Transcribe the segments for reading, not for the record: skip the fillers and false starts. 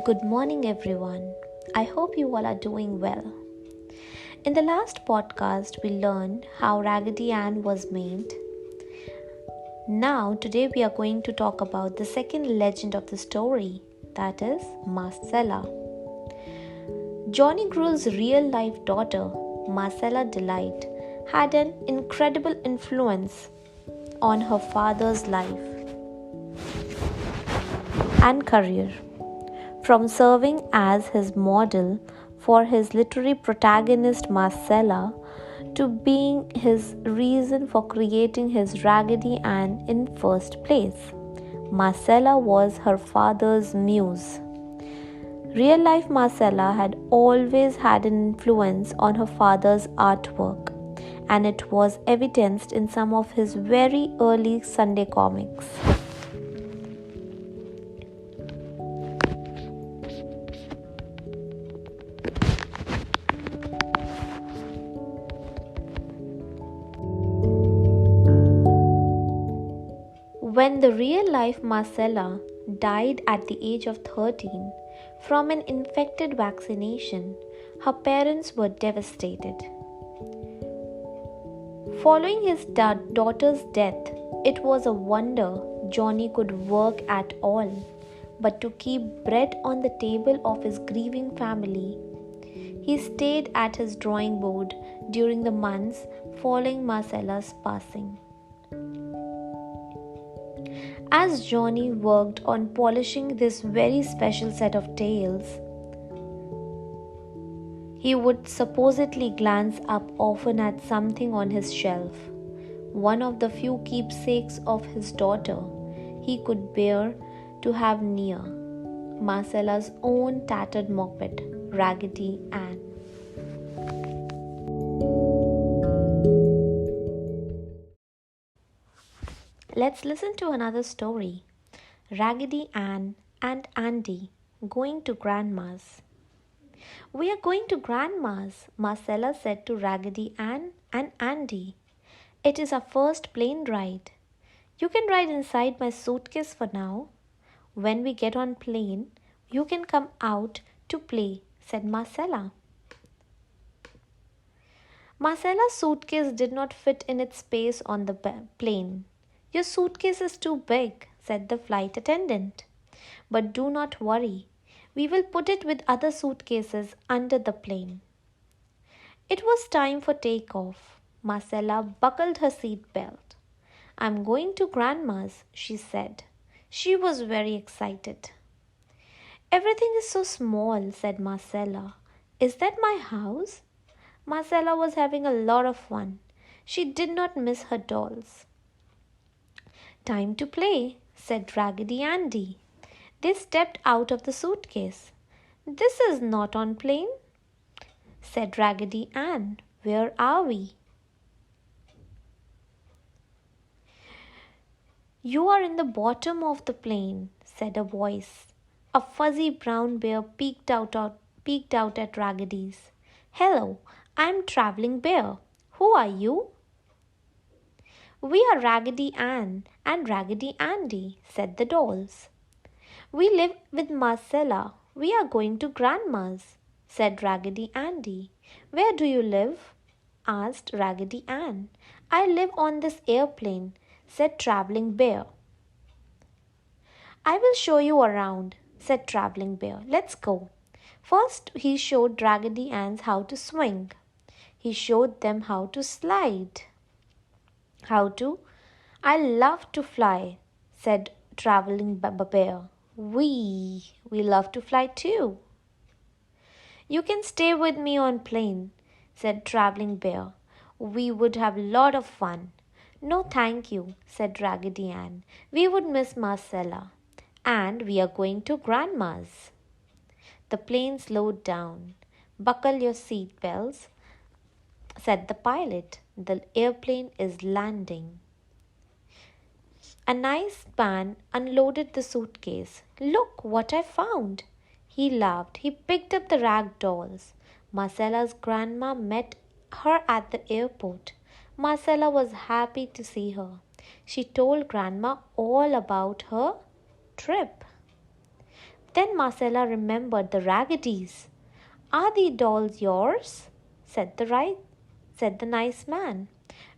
Good morning, everyone. I hope you all are doing well. In the last podcast, we learned how Raggedy Ann was made. Now, today we are going to talk about the second legend of the story, that is Marcella. Johnny Gruel's real life daughter, Marcella Delight, had an incredible influence on her father's life and career. From serving as his model for his literary protagonist Marcella to being his reason for creating his Raggedy Ann in first place, Marcella was her father's muse. Real life Marcella had always had an influence on her father's artwork, and it was evidenced in some of his very early Sunday comics. When the real-life Marcella died at the age of 13 from an infected vaccination, her parents were devastated. Following his daughter's death, it was a wonder Johnny could work at all, but to keep bread on the table of his grieving family, he stayed at his drawing board during the months following Marcella's passing. As Johnny worked on polishing this very special set of tails, he would supposedly glance up often at something on his shelf, one of the few keepsakes of his daughter he could bear to have near, Marcella's own tattered moped, Raggedy Ann. Let's listen to another story. Raggedy Ann and Andy going to Grandma's. We are going to Grandma's, Marcella said to Raggedy Ann and Andy. It is our first plane ride. You can ride inside my suitcase for now. When we get on plane, you can come out to play, said Marcella. Marcella's suitcase did not fit in its space on the plane. Your suitcase is too big, said the flight attendant. But do not worry. We will put it with other suitcases under the plane. It was time for takeoff. Marcella buckled her seat belt. I'm going to Grandma's, she said. She was very excited. Everything is so small, said Marcella. Is that my house? Marcella was having a lot of fun. She did not miss her dolls. Time to play, said Raggedy Andy. They stepped out of the suitcase. This is not on plane, said Raggedy Ann. Where are we? You are in the bottom of the plane, said a voice. A fuzzy brown bear peeked out at Raggedy's. Hello, I'm Traveling Bear. Who are you? We are Raggedy Ann and Raggedy Andy, said the dolls. We live with Marcella. We are going to Grandma's, said Raggedy Andy. Where do you live? Asked Raggedy Ann. I live on this airplane, said Traveling Bear. I will show you around, said Traveling Bear. Let's go. First, he showed Raggedy Ann's how to swing. He showed them how to slide. I love to fly, said Traveling Bear. We love to fly too. You can stay with me on plane, said Traveling Bear. We would have a lot of fun. No, thank you, said Raggedy Ann. We would miss Marcella. And we are going to Grandma's. The plane slowed down. Buckle your seat belts, said the pilot. The airplane is landing. A nice man unloaded the suitcase. Look what I found. He laughed. He picked up the rag dolls. Marcella's grandma met her at the airport. Marcella was happy to see her. She told Grandma all about her trip. Then Marcella remembered the Raggedies. Are the dolls yours? said the nice man.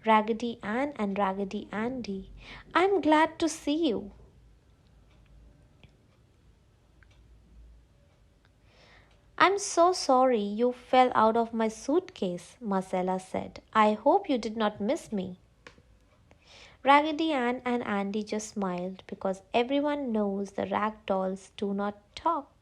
Raggedy Ann and Raggedy Andy. I'm glad to see you. I'm so sorry you fell out of my suitcase, Marcella said. I hope you did not miss me. Raggedy Ann and Andy just smiled because everyone knows the rag dolls do not talk.